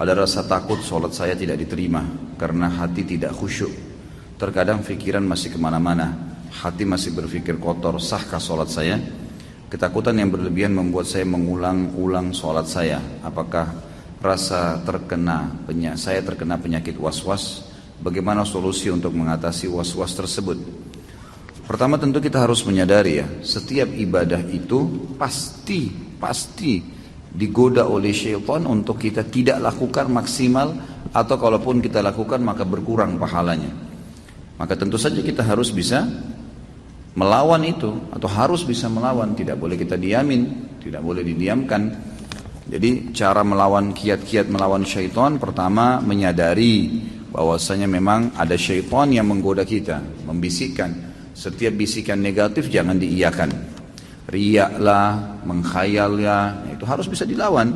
Ada rasa takut sholat saya tidak diterima karena hati tidak khusyuk. Terkadang pikiran masih kemana-mana, hati masih berpikir kotor, sahkah sholat saya? Ketakutan yang berlebihan membuat saya mengulang-ulang sholat saya. Apakah saya terkena penyakit was-was? Bagaimana solusi untuk mengatasi was-was tersebut? Pertama tentu kita harus menyadari ya, setiap ibadah itu pasti digoda oleh syaitan untuk kita tidak lakukan maksimal, atau kalaupun kita lakukan maka berkurang pahalanya. Maka tentu saja kita harus bisa melawan itu, atau harus bisa melawan, tidak boleh kita diamin, tidak boleh didiamkan. Jadi cara melawan kiat-kiat melawan syaitan, pertama menyadari bahwasanya memang ada syaitan yang menggoda kita, membisikkan. Setiap bisikan negatif jangan diiyakan. Riak lah, mengkhayal ya, itu harus bisa dilawan.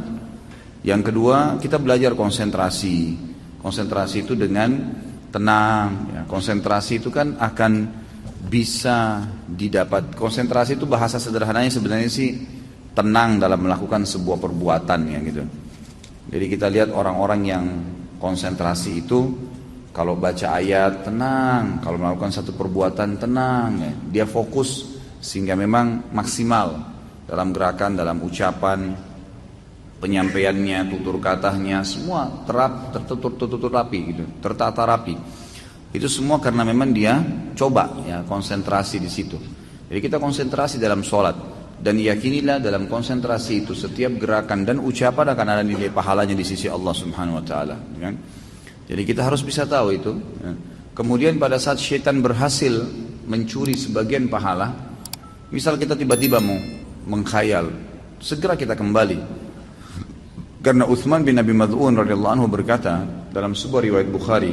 Yang kedua, kita belajar konsentrasi. Konsentrasi itu dengan tenang ya. Konsentrasi itu kan akan bisa didapat. Konsentrasi itu bahasa sederhananya sebenarnya sih tenang dalam melakukan sebuah perbuatan ya gitu. Jadi kita lihat orang-orang yang konsentrasi itu, kalau baca ayat tenang, kalau melakukan satu perbuatan tenang ya. Dia fokus sehingga memang maksimal dalam gerakan, dalam ucapan, penyampaiannya, tutur katanya, semua tertutur rapi gitu, tertata rapi. Itu semua karena memang dia coba ya konsentrasi di situ. Jadi kita konsentrasi dalam sholat, dan yakinilah dalam konsentrasi itu setiap gerakan dan ucapan akan ada nilai pahalanya di sisi Allah Subhanahu Wa Taala. Kan? Jadi kita harus bisa tahu itu. Ya. Kemudian pada saat syaitan berhasil mencuri sebagian pahala, misal kita tiba-tiba mau mengkhayal, segera kita kembali. Karena Uthman bin Abi Mad'un radhiyallahu anhu berkata dalam sebuah riwayat Bukhari,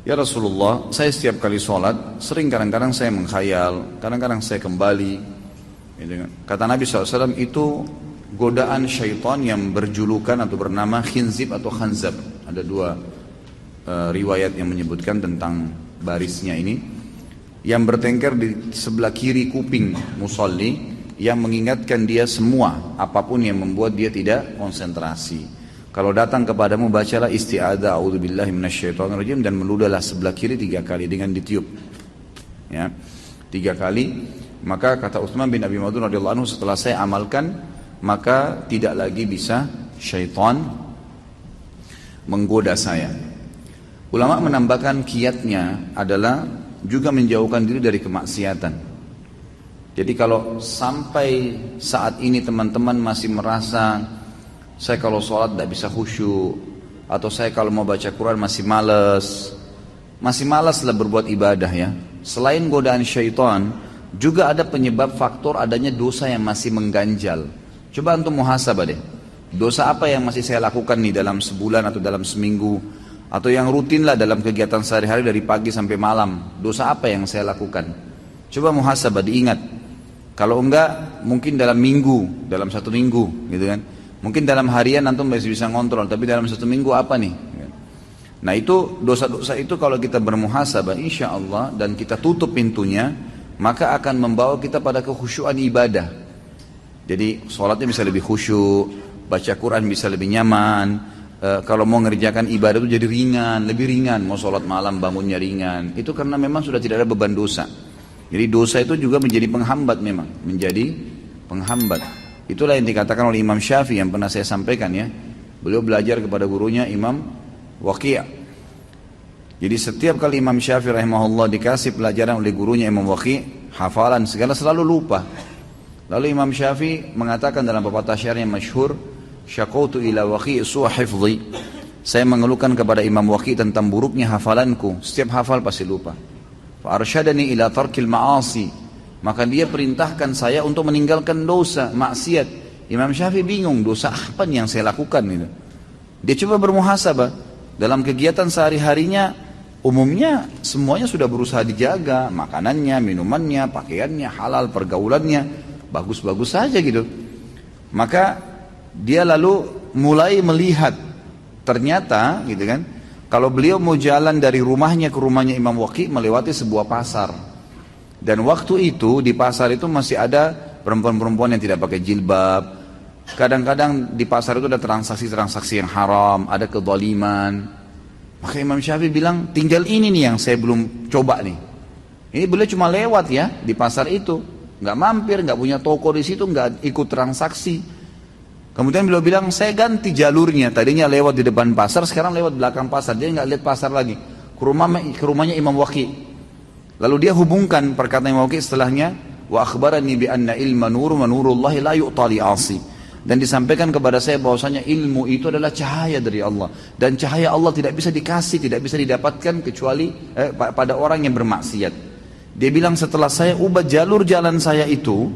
"Ya Rasulullah, saya setiap kali sholat, sering kadang-kadang saya mengkhayal, kadang-kadang saya kembali." Kata Nabi SAW, itu godaan syaitan yang berjulukan atau bernama khinzib atau khanzab. Ada dua riwayat yang menyebutkan tentang barisnya ini, yang bertengkar di sebelah kiri kuping musalli, yang mengingatkan dia semua apapun yang membuat dia tidak konsentrasi. Kalau datang kepadamu, bacalah isti'adzah a'udzubillahi minasyaitonirrajim dan meludahlah sebelah kiri 3 kali dengan ditiup ya, 3 kali. Maka kata Utsman bin Abi Mad'un radhiyallahu anhu, setelah saya amalkan maka tidak lagi bisa syaitan menggoda saya. Ulama menambahkan kiatnya adalah juga menjauhkan diri dari kemaksiatan. Jadi kalau sampai saat ini teman-teman masih merasa saya kalau sholat tidak bisa khusyuk, atau saya kalau mau baca Quran masih malas lah berbuat ibadah ya. Selain godaan syaitan, juga ada penyebab faktor adanya dosa yang masih mengganjal. Coba antum muhasabah deh. Dosa apa yang masih saya lakukan nih dalam sebulan atau dalam seminggu, atau yang rutin lah dalam kegiatan sehari-hari dari pagi sampai malam. Dosa apa yang saya lakukan? Coba muhasabah, diingat. Kalau enggak, mungkin dalam minggu, dalam 1 minggu gitu kan. Mungkin dalam harian antum masih bisa ngontrol, tapi dalam 1 minggu apa nih? Nah itu dosa-dosa itu kalau kita bermuhasabah insya Allah dan kita tutup pintunya, maka akan membawa kita pada kekhusyuan ibadah. Jadi sholatnya bisa lebih khusyuk, baca Quran bisa lebih nyaman. Kalau mau ngerjakan ibadah itu jadi ringan, lebih ringan. Mau sholat malam bangunnya ringan. Itu karena memang sudah tidak ada beban dosa. Jadi dosa itu juga menjadi penghambat memang. Menjadi penghambat. Itulah yang dikatakan oleh Imam Syafi'i yang pernah saya sampaikan ya. Beliau belajar kepada gurunya Imam Waqi'. Jadi setiap kali Imam Syafi'i rahimahullah dikasih pelajaran oleh gurunya Imam Waqi', hafalan segala selalu lupa. Lalu Imam Syafi'i mengatakan dalam pepatah syair yang masyhur, syaqautu ila Waqi' su'a hifdhi. Saya mengeluhkan kepada Imam Waqi' tentang buruknya hafalanku, setiap hafal pasti lupa. Fa arsyadani ila tarkil ma'asi. Maka dia perintahkan saya untuk meninggalkan dosa, maksiat. Imam Syafi'i bingung, dosa apa yang saya lakukan itu. Dia coba bermuhasabah dalam kegiatan sehari-harinya, umumnya semuanya sudah berusaha dijaga, makanannya, minumannya, pakaiannya, halal, pergaulannya, bagus-bagus saja gitu. Maka dia lalu mulai melihat, ternyata gitu kan, kalau beliau mau jalan dari rumahnya ke rumahnya Imam Waqi' melewati sebuah pasar. Dan waktu itu di pasar itu masih ada perempuan-perempuan yang tidak pakai jilbab, Kadang-kadang di pasar itu ada transaksi-transaksi yang haram, ada kezaliman. Maka Imam Syafi'i bilang, tinggal ini nih yang saya belum coba nih. Ini beliau cuma lewat ya di pasar itu, nggak mampir, nggak punya toko di situ, nggak ikut transaksi. Kemudian beliau bilang, saya ganti jalurnya. Tadinya lewat di depan pasar, sekarang lewat belakang pasar. Dia nggak lihat pasar lagi. Ke rumahnya Imam Waqi'. Lalu dia hubungkan perkataan Imam Waqi' setelahnya, wa akhbarani bi anna ilma nur wa nurullahi la yu'ta li 'asi. Dan disampaikan kepada saya bahwasanya ilmu itu adalah cahaya dari Allah, dan cahaya Allah tidak bisa dikasih, tidak bisa didapatkan kecuali pada orang yang bermaksiat. Dia bilang, setelah saya ubah jalur jalan saya itu,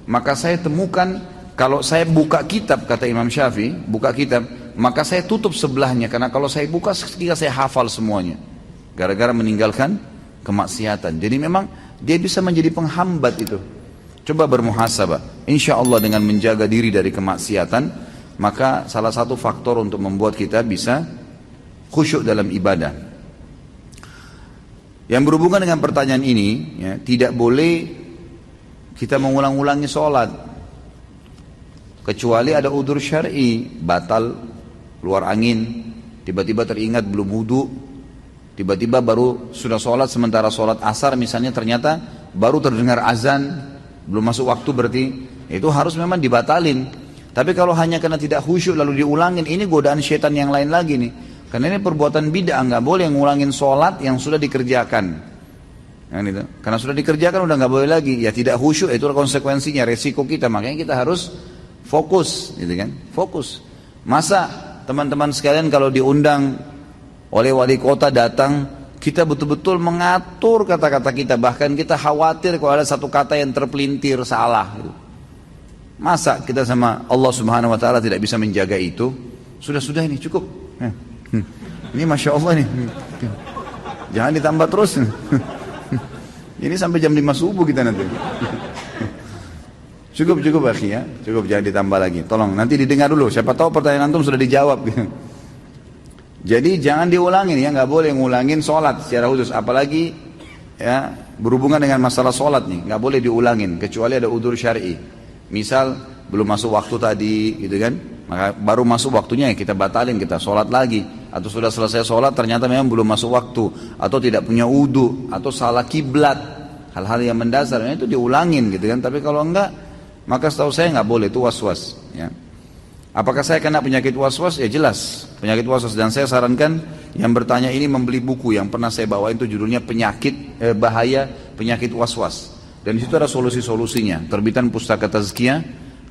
maka saya temukan kalau saya buka kitab, kata Imam Syafi'i, buka kitab, maka saya tutup sebelahnya, karena kalau saya buka ketika saya hafal semuanya, gara-gara meninggalkan kemaksiatan. Jadi memang dia bisa menjadi penghambat itu. Coba bermuhasabah. Insya Allah dengan menjaga diri dari kemaksiatan, maka salah satu faktor untuk membuat kita bisa khusyuk dalam ibadah. Yang berhubungan dengan pertanyaan ini, ya, tidak boleh kita mengulang-ulangi sholat, kecuali ada udzur syar'i, batal, keluar angin, tiba-tiba teringat belum wudu, tiba-tiba baru sudah sholat, sementara sholat asar misalnya ternyata baru terdengar azan, belum masuk waktu, berarti itu harus memang dibatalin. Tapi kalau hanya karena tidak khusyuk lalu diulangin, ini godaan syaitan yang lain lagi nih. Karena ini perbuatan bid'ah, nggak boleh ngulangin sholat yang sudah dikerjakan. Nah, gitu. Karena sudah dikerjakan udah nggak boleh lagi. Ya tidak khusyuk, itu konsekuensinya, resiko kita. Makanya kita harus fokus, gitu kan? Fokus. Masa teman-teman sekalian kalau diundang oleh wali kota datang, kita betul-betul mengatur kata-kata kita, bahkan kita khawatir kalau ada satu kata yang terpelintir salah. Masa kita sama Allah Subhanahu Wa Taala tidak bisa menjaga itu? Sudah ini cukup. Ini Masya Allah nih. Jangan ditambah terus. Ini sampai jam 5 subuh kita nanti. Cukup akhi ya. Cukup, jangan ditambah lagi. Tolong nanti didengar dulu. Siapa tahu pertanyaan antum sudah dijawab. Jadi jangan diulangin ya, nggak boleh ngulangin sholat secara khusus, apalagi ya berhubungan dengan masalah sholat nih, nggak boleh diulangin kecuali ada udzur syar'i. Misal belum masuk waktu tadi, gitu kan, maka baru masuk waktunya ya kita batalin, kita sholat lagi. Atau sudah selesai sholat ternyata memang belum masuk waktu, atau tidak punya wudu, atau salah kiblat, hal-hal yang mendasar itu diulangin gitu kan. Tapi kalau enggak, maka setahu saya nggak boleh, itu was-was ya. Apakah saya kena penyakit was-was? Ya jelas, penyakit was-was. Dan saya sarankan yang bertanya ini membeli buku yang pernah saya bawain, itu judulnya Bahaya Penyakit Was-was. Dan di situ ada solusi-solusinya. Terbitan Pustaka Tazkiyah,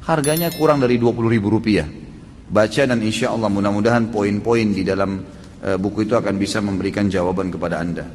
harganya kurang dari Rp20.000. Baca dan insya Allah mudah-mudahan poin-poin di dalam buku itu akan bisa memberikan jawaban kepada Anda.